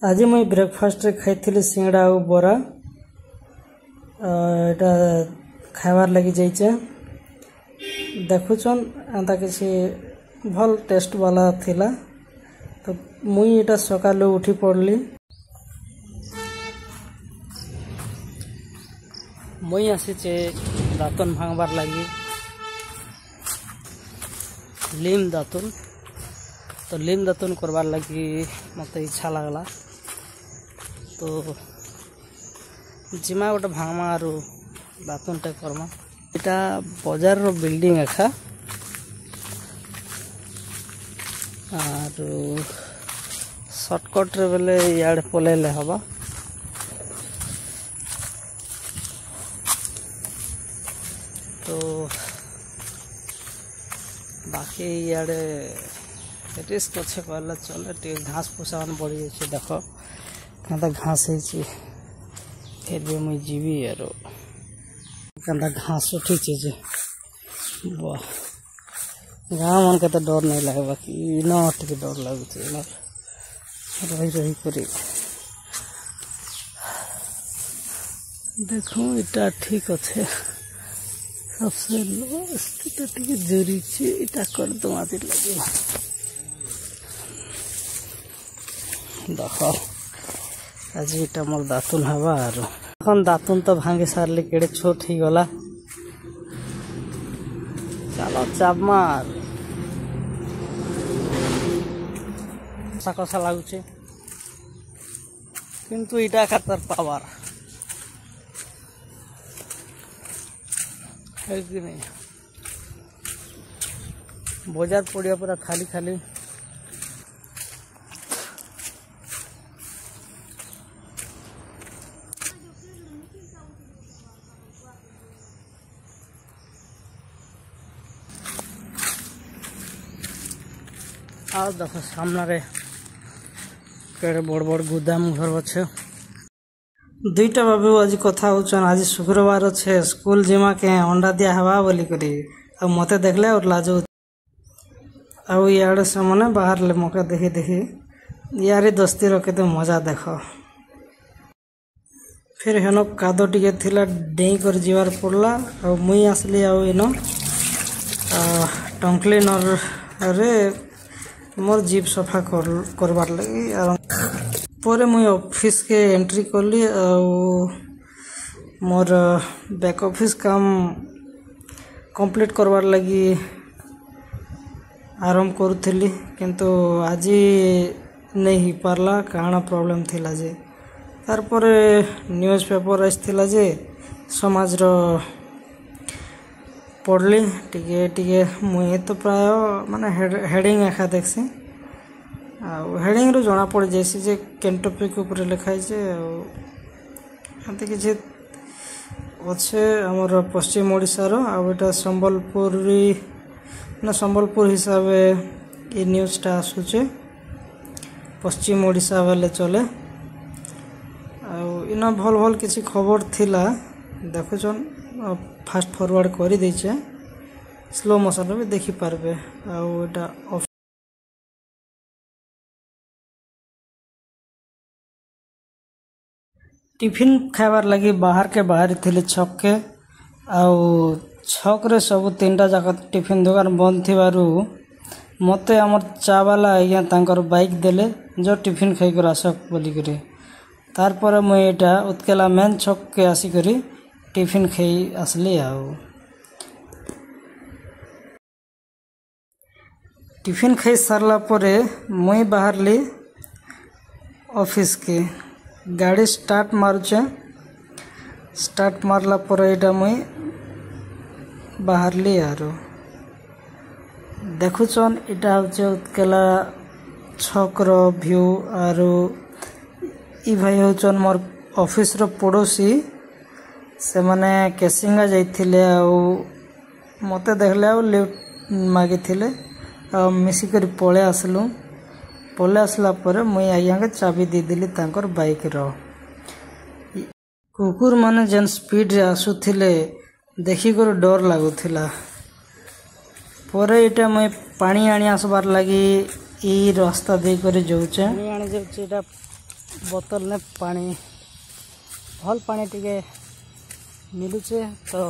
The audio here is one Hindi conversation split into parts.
आज मुई ब्रेकफास्ट रे खाई सिंगड़ा और बरा एटा खाइबार लगी जाइए देखुचन एंता किसी भल टेस्ट वाला थिला तो मुई एटा सकाल उठी पड़ली मुई आसीचे दातन भांगबार लगी लीम दातन तो लीम दातन करबार लगी मत इच्छा लगला तो जिमा गोटे भांगमा आरु दातन टे करमा इटा बाजार रो बिल्डिंग एखा आरु शॉर्टकट रे बेले याड पलेले हबा तो बाकी याडे रिस्क अच्छे कहला चले टे घास फूसा बढ़ी जाए देख क्या घास है फिर भी मुझे जीवी यार क्या घास उठी जे वाह गाँव मन के तो डर नहीं लगे बाकी न टे डर लगुचे रही रही कर देखो इटा ठीक अच्छे सबसे लोस्ट जरूरी इटा कर दो आदि लगे देख आज इटा मोर दातुन हवा और दातुन तो भांगे सारे केड़े छोट ही गला चलो चाप मार कसा लगुचे किंतु इटा खातर पावर है कि नहीं बाजार पड़िया पूरा खाली खाली आ देखो सामने केड़े बड़ बड़ गोदाम घर अच्छे दुईटा बाबू आज कथा होचन आज शुक्रवार अच्छे स्कूल जिमा के अंडा दिया हवा बोली करी अब मते देखले और लाजो आउ यार से मने बाहर ले मौका देखी देखी यारी दोस्ती रखे तो मजा देखो फिर हेनो कादो टिके थिला डेई कर जीवार पड़ला और मुई आसली आउ इनो टंकली नर रे मोर जीप सफा करबार लगी पर मुई ऑफिस के एंट्री कली मोर बैक ऑफिस काम कंप्लीट करबार लगी आरंभ करूथली किंतु आज नहीं ही पारला काना प्रॉब्लम थिला जे तार पर न्यूज़ पेपर आइथिला जे समाज रो पढ़ली टिके टिके मुई तो प्राय माने हेडिंग एखा देखसी हेडिंग रो जना पड़ जाइसी जे केन टॉपिक ऊपर लिखाई जे एते किछि अच्छे हमर पश्चिम ओडिसा रो आ एटा संबलपुरी ना संबलपुर हिसाब ये न्यूज़ टा आसुचे पश्चिम ओडिसा वाले चले आ इना भल भल किछि खबर थिला देखुचन फास्ट फॉरवर्ड कर दीचे स्लो मोशन भी देखी पारबे आउटा टिफिन खाइबार लगी बाहर के बाहर थिले छक के आउ छक रे सब तीनटा जाक टिफिन दुकान बंद थिबारु मते हमर चा वाला आज्ञा तांकर बाइक देले जो टिफिन खाई कर आसक बोली करी तार पर मुई एटा उत्केला मेन छक के आसी करी टिफिन खाई आसली आउ टिफिन खाई सारला परे मुई बाहरली ऑफिस के गाड़ी स्टार्ट मारुचे स्टार्ट मारला परे एटा मुई बाहरली आरो देखुचन एटा होचे उत्केला छकर व्यू आरो ई भाई होचन मोर ऑफिस रो पड़ोसी से माने केसिंगा जाइथिले आ मते देखले आ लिफ्ट मागी थिले आ मिसी कर पळे आसलु पळे आसला परे मुई आज्ञा के चाबी दे दिली तांकर बाइक रो कुकुर माने जन स्पीड रे आसुथिले देखि कर डर लागुथिला परे एटा मुई पानी आनी आसबार लगी ई रास्ता दे कर जाउचे पानी आनी जाउचे एटा बोतल ने पानी भल पानी टिके मिलुचे तो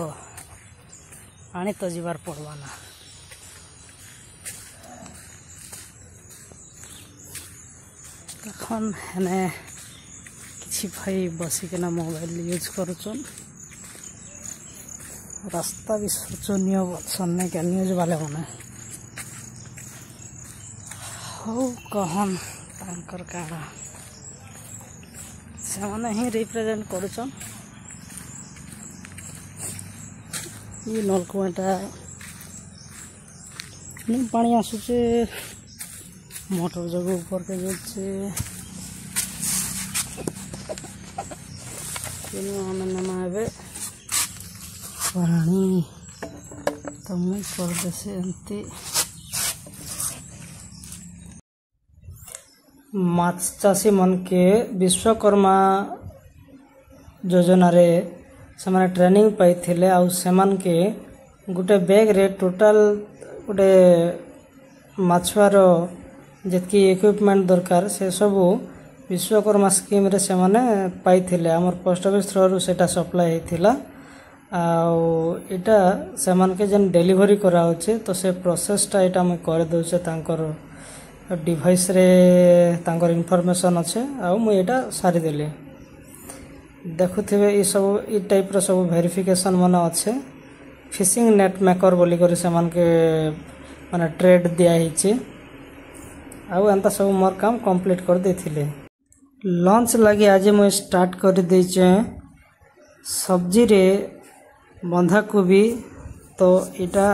पानी तो जीवार पड़वा ना। तखन हेने किछि भाई बसिकिना मोबाइल यूज करुचन। रास्ता भी शोचनीय सन्ने के न्यूज वाले मने हो कहन तांकर काड़ा से माने ही रिप्रेजेंट करुचन। ये नलकुआटा पानी आसुचे मोटर जगह ऊपर के जाच्छे नमावे पानी तो मुझे कर देसे एंती माछ चाषी मन के विश्वकर्मा योजना रे से माने ट्रेनिंग पाई थिले आउ सेमान के गुटे बैग रे टोटल गुटे माछुआर जितकी इक्विपमेंट दरकार से सबू विश्वकर्मा स्कीम रे से माने पाई थिले। हमर पोस्ट ऑफिस थ्रू सेटा सप्लाई हेतिला आउ इटा सेमान के जन डिलीवरी करा होचे तो से प्रोसेसटा इटा हम कर दोचे तांकर डिवाइस रे तांकर इन्फॉर्मेशन अच्छे आउ मु एटा सारी देली देखुथिबे ई सब ई टाइप रो सब वेरिफिकेशन माने अच्छे। फिशिंग नेट मेकर बोली कर सेमान के माने ट्रेड दिया हिचे आउ एंता सब मोर काम कंप्लीट कर देथिले। लंच लगी आज मु स्टार्ट कर देचे सब्जी रे बंधा कोबी तो इटा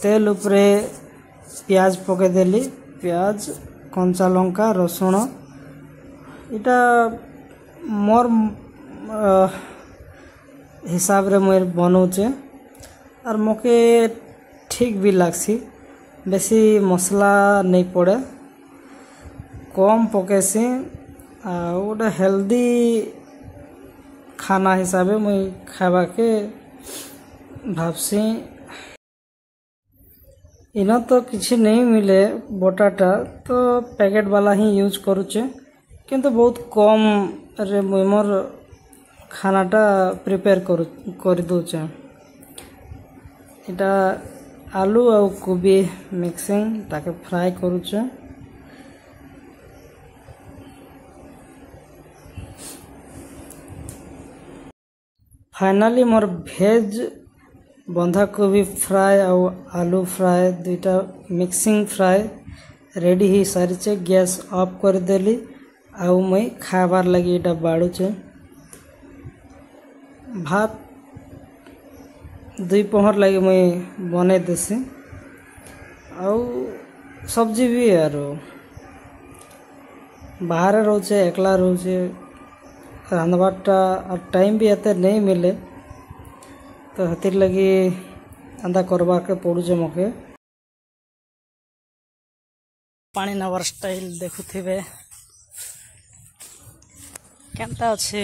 तेल उपरे प्याज पके देली प्याज कंचा लंका रसुण इटा मोर हिसाब रे मोर बनौचे और मोके ठीक भी लागसी बेसी मसला नहीं पड़े कम पकेसी गोटे हेल्दी खाना हिसाब से मुई खावा के भावसी। इना तो किसी नहीं मिले बोटाटा तो पैकेट वाला ही यूज करुचे किंतु बहुत कम रे मुई मोर खानाटा प्रिपेयर कर दूचे। इटा आलू और कोबी मिक्सिंग ताके फ्राई करुचे फाइनली मोर भेज बंधा कोबी फ्राई और आलू फ्राई दुईटा मिक्सिंग फ्राई रेडी ही सारी गैस ऑफ कर देली आउ मुई खाबार लगी इटा बाड़ुचे भात दुई पहर लगी मुई बने देसी आउ सब्जी भी यार बाहर रोचे एकला रोचे रांधबाटा और टाइम भी एते नहीं मिले तो हतिर लगी अंदा करवा के पड़ुचे मके। पानी नवर स्टाइल देखुथिबे केनता अच्छे।